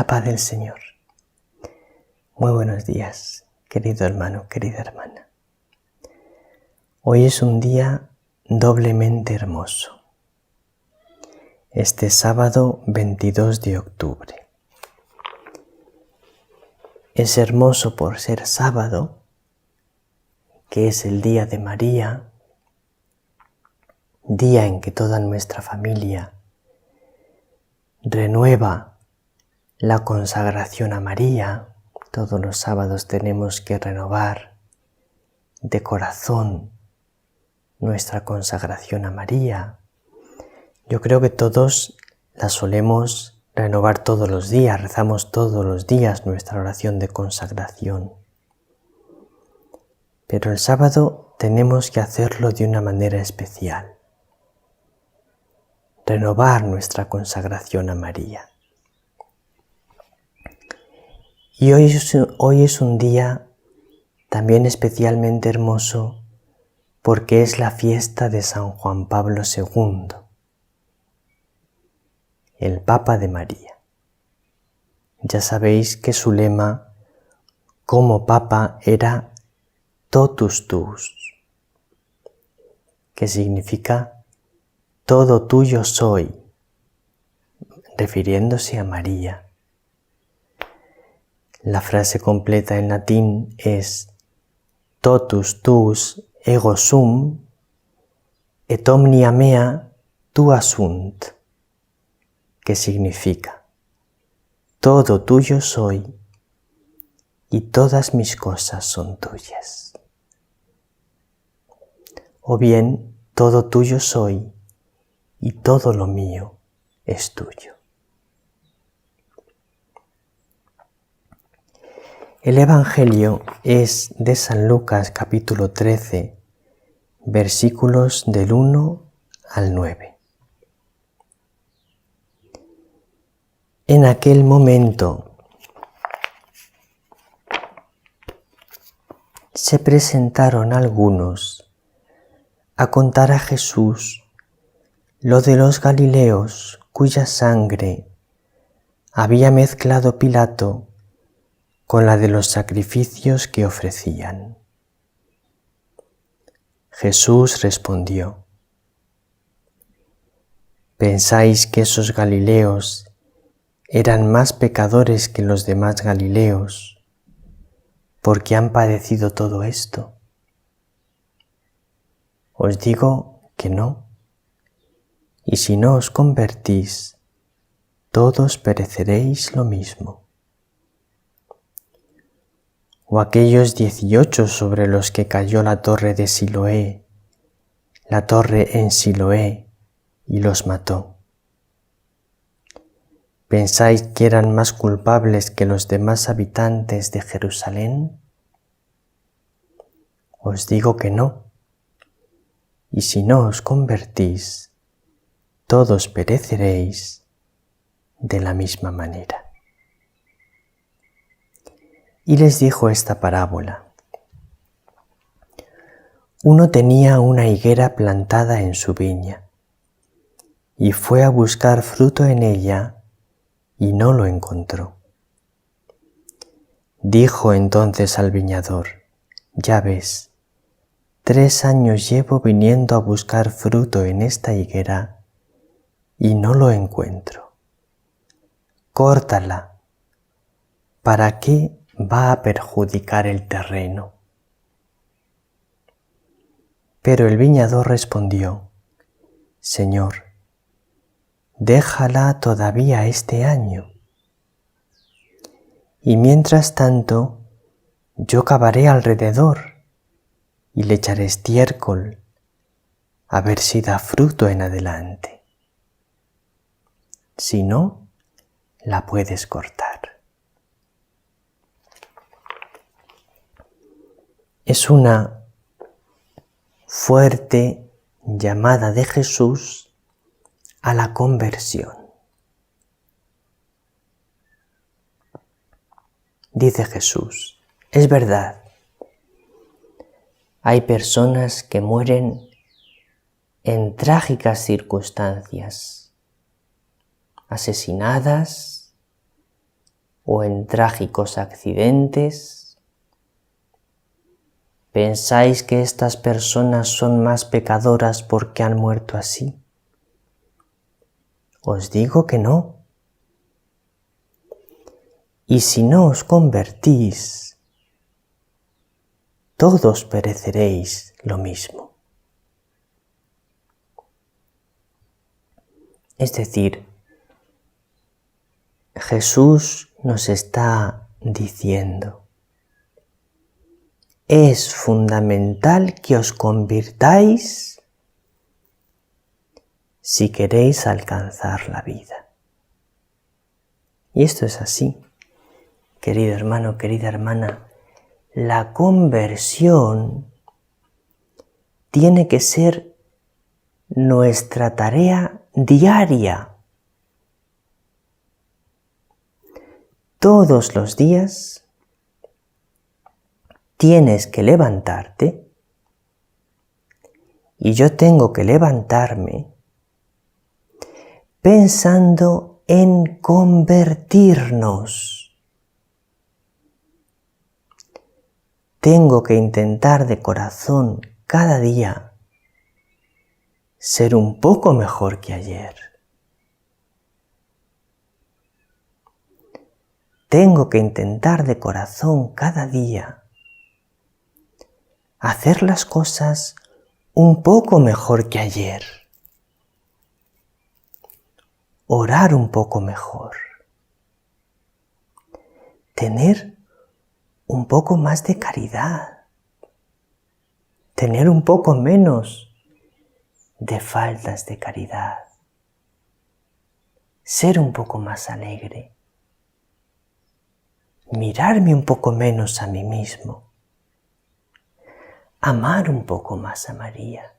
La paz del Señor. Muy buenos días, querido hermano, querida hermana. Hoy es un día doblemente hermoso. Este sábado 22 de octubre. Es hermoso por ser sábado, que es el día de María, día en que toda nuestra familia renueva la consagración a María. Todos los sábados tenemos que renovar de corazón nuestra consagración a María. Yo creo que todos la solemos renovar todos los días, rezamos todos los días nuestra oración de consagración. Pero el sábado tenemos que hacerlo de una manera especial. Renovar nuestra consagración a María. Y hoy es un día también especialmente hermoso porque es la fiesta de San Juan Pablo II, el Papa de María. Ya sabéis que su lema como Papa era Totus Tuus, que significa todo tuyo soy, refiriéndose a María. La frase completa en latín es Totus tuus ego sum et omnia mea tua sunt, que significa todo tuyo soy y todas mis cosas son tuyas. O bien, todo tuyo soy y todo lo mío es tuyo. El Evangelio es de San Lucas capítulo 13, versículos del 1 al 9. En aquel momento se presentaron algunos a contar a Jesús lo de los Galileos cuya sangre había mezclado Pilato con la de los sacrificios que ofrecían. Jesús respondió: ¿Pensáis que esos Galileos eran más pecadores que los demás Galileos porque han padecido todo esto? Os digo que no, y si no os convertís, todos pereceréis lo mismo. O aquellos 18 sobre los que cayó la torre de Siloé, la torre en Siloé, y los mató. ¿Pensáis que eran más culpables que los demás habitantes de Jerusalén? Os digo que no, y si no os convertís, todos pereceréis de la misma manera. Y les dijo esta parábola. Uno tenía una higuera plantada en su viña, y fue a buscar fruto en ella, y no lo encontró. Dijo entonces al viñador: ya ves, 3 años llevo viniendo a buscar fruto en esta higuera, y no lo encuentro. Córtala. ¿Para qué va a perjudicar el terreno? Pero el viñador respondió: Señor, déjala todavía este año, y mientras tanto yo cavaré alrededor y le echaré estiércol, a ver si da fruto en adelante. Si no, la puedes cortar. Es una fuerte llamada de Jesús a la conversión. Dice Jesús: es verdad, hay personas que mueren en trágicas circunstancias, asesinadas, o en trágicos accidentes? ¿Pensáis que estas personas son más pecadoras porque han muerto así? Os digo que no. Y si no os convertís, todos pereceréis lo mismo. Es decir, Jesús nos está diciendo: es fundamental que os convirtáis si queréis alcanzar la vida. Y esto es así, querido hermano, querida hermana. La conversión tiene que ser nuestra tarea diaria. Todos los días tienes que levantarte y yo tengo que levantarme pensando en convertirnos. Tengo que intentar de corazón cada día ser un poco mejor que ayer. Tengo que intentar de corazón cada día hacer las cosas un poco mejor que ayer. Orar un poco mejor. Tener un poco más de caridad. Tener un poco menos de faltas de caridad. Ser un poco más alegre. Mirarme un poco menos a mí mismo. Amar un poco más a María.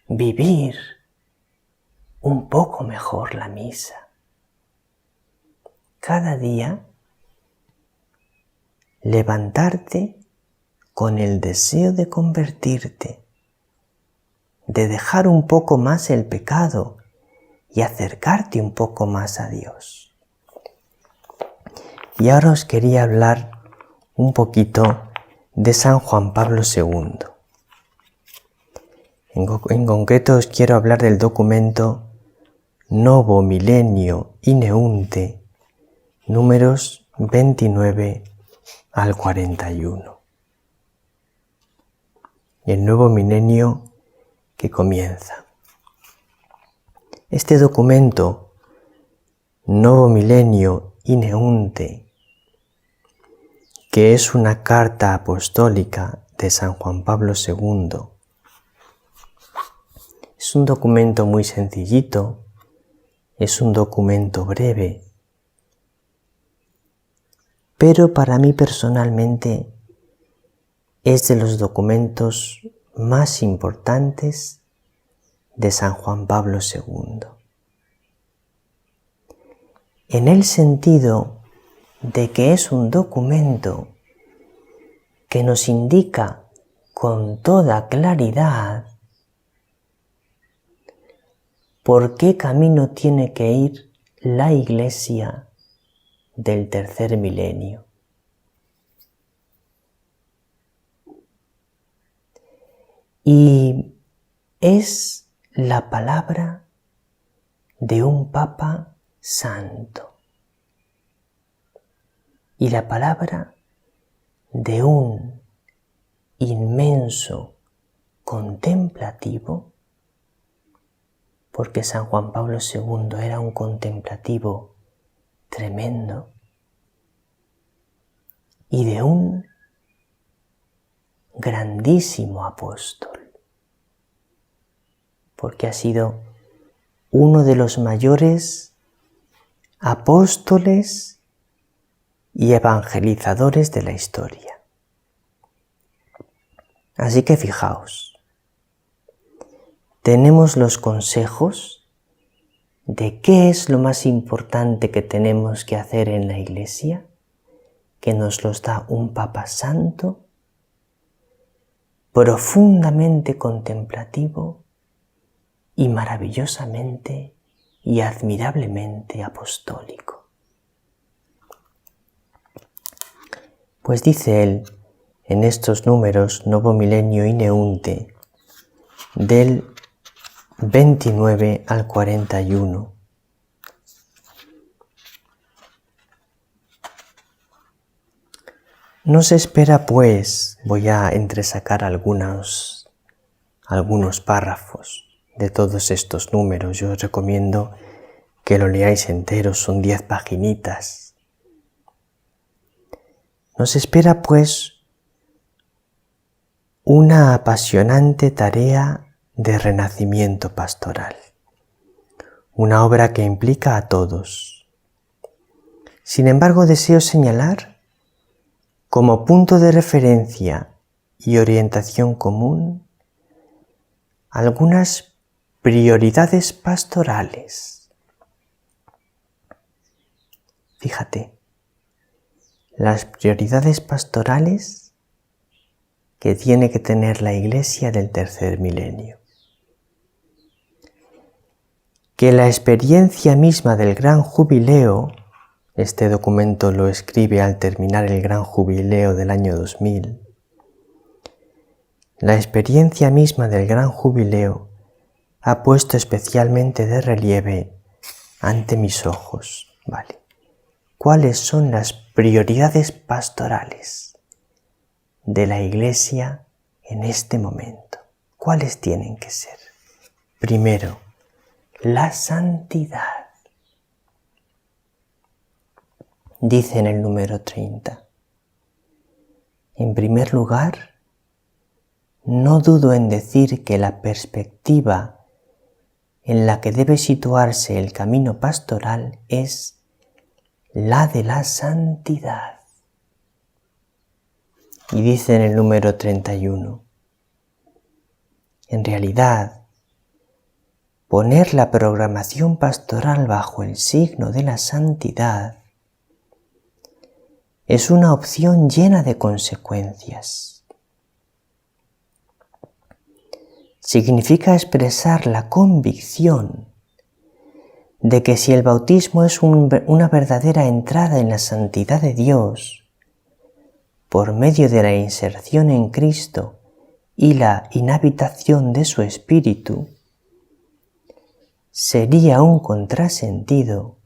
Vivir un poco mejor la misa. Cada día levantarte con el deseo de convertirte, de dejar un poco más el pecado y acercarte un poco más a Dios. Y ahora os quería hablar un poquito de San Juan Pablo II. En concreto os quiero hablar del documento Novo Millennio Ineunte, números 29 al 41. El nuevo milenio que comienza. Este documento, Novo Millennio Ineunte, que es una carta apostólica de San Juan Pablo II, es un documento muy sencillito, es un documento breve, pero para mí personalmente es de los documentos más importantes de San Juan Pablo II. En el sentido de que es un documento que nos indica con toda claridad por qué camino tiene que ir la Iglesia del tercer milenio. Y es la palabra de un Papa santo y la palabra de un inmenso contemplativo, porque San Juan Pablo II era un contemplativo tremendo, y de un grandísimo apóstol, porque ha sido uno de los mayores apóstoles y evangelizadores de la historia. Así que fijaos, tenemos los consejos de qué es lo más importante que tenemos que hacer en la Iglesia, que nos los da un Papa Santo, profundamente contemplativo y maravillosamente y admirablemente apostólico. Pues dice él en estos números Novo Milenio Ineunte del 29 al 41. No se espera pues, voy a entresacar algunos párrafos de todos estos números. Yo os recomiendo que lo leáis enteros, son 10 paginitas. Nos espera pues una apasionante tarea de renacimiento pastoral, una obra que implica a todos. Sin embargo, deseo señalar como punto de referencia y orientación común algunas prioridades pastorales. Fíjate, las prioridades pastorales que tiene que tener la Iglesia del tercer milenio. Que la experiencia misma del Gran Jubileo, este documento lo escribe al terminar el Gran Jubileo del año 2000, la experiencia misma del Gran Jubileo ha puesto especialmente de relieve ante mis ojos, ¿vale? ¿Cuáles son las prioridades pastorales de la Iglesia en este momento? ¿Cuáles tienen que ser? Primero, la santidad. Dice en el número 30. En primer lugar, no dudo en decir que la perspectiva en la que debe situarse el camino pastoral es la de la santidad. Y dice en el número 31, en realidad, poner la programación pastoral bajo el signo de la santidad es una opción llena de consecuencias. Significa expresar la convicción de que si el bautismo es una verdadera entrada en la santidad de Dios, por medio de la inserción en Cristo y la inhabitación de su Espíritu, sería un contrasentido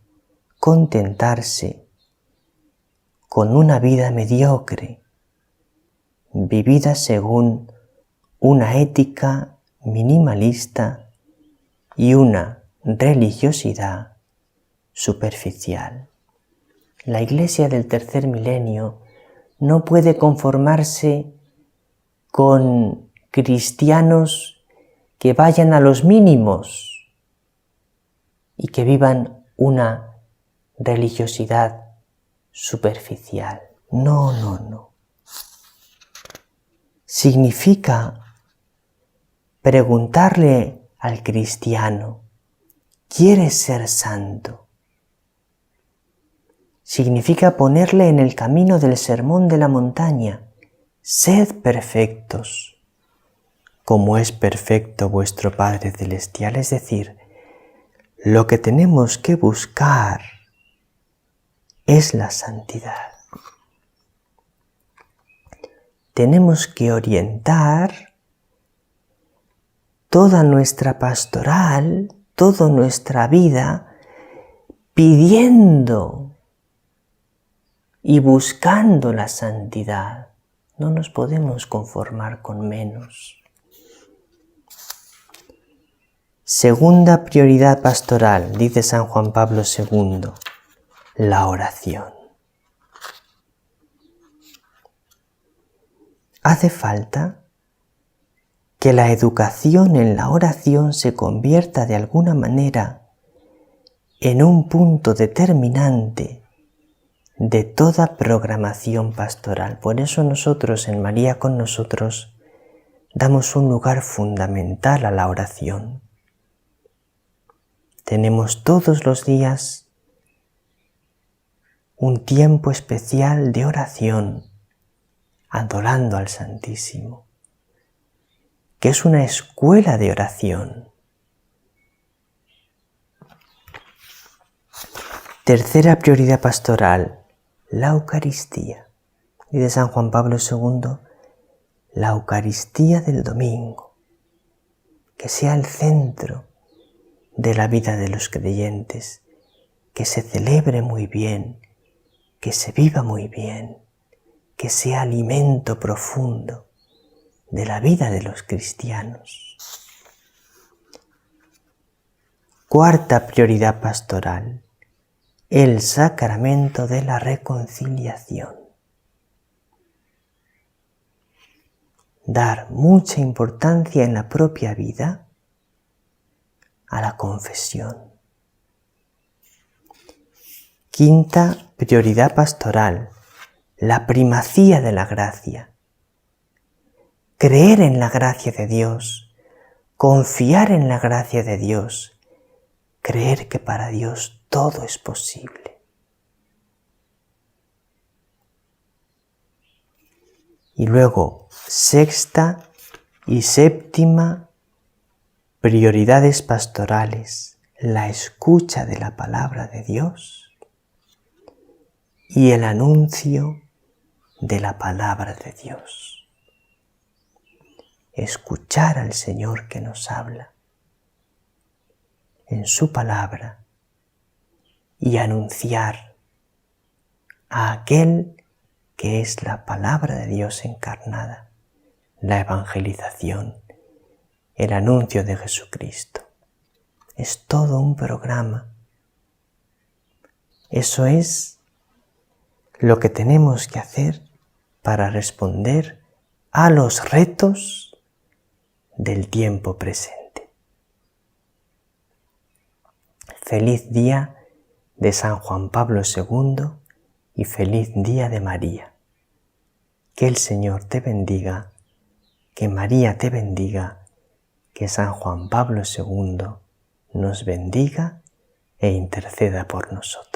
contentarse con una vida mediocre, vivida según una ética minimalista y una religiosidad superficial. La Iglesia del tercer milenio no puede conformarse con cristianos que vayan a los mínimos y que vivan una religiosidad superficial. No. Significa preguntarle al cristiano, ¿quieres ser santo? Significa ponerle en el camino del sermón de la montaña, sed perfectos, como es perfecto vuestro Padre Celestial. Es decir, lo que tenemos que buscar es la santidad. Tenemos que orientar toda nuestra pastoral, toda nuestra vida, pidiendo y buscando la santidad. No nos podemos conformar con menos. Segunda prioridad pastoral, dice San Juan Pablo II, la oración. Hace falta que la educación en la oración se convierta de alguna manera en un punto determinante de toda programación pastoral. Por eso nosotros en María con nosotros damos un lugar fundamental a la oración. Tenemos todos los días un tiempo especial de oración, adorando al Santísimo, que es una escuela de oración. Tercera prioridad pastoral, la Eucaristía. Dice San Juan Pablo II, la Eucaristía del domingo, que sea el centro de la vida de los creyentes, que se celebre muy bien, que se viva muy bien, que sea alimento profundo de la vida de los cristianos. Cuarta prioridad pastoral, el sacramento de la reconciliación. Dar mucha importancia en la propia vida a la confesión. Quinta prioridad pastoral, la primacía de la gracia. Creer en la gracia de Dios, confiar en la gracia de Dios, creer que para Dios todo es posible. Y luego, sexta y séptima prioridades pastorales, la escucha de la palabra de Dios y el anuncio de la palabra de Dios. Escuchar al Señor que nos habla en su palabra y anunciar a aquel que es la palabra de Dios encarnada, la evangelización, el anuncio de Jesucristo. Es todo un programa. Eso es lo que tenemos que hacer para responder a los retos del tiempo presente. Feliz día de San Juan Pablo II y feliz día de María. Que el Señor te bendiga, que María te bendiga, que San Juan Pablo II nos bendiga e interceda por nosotros.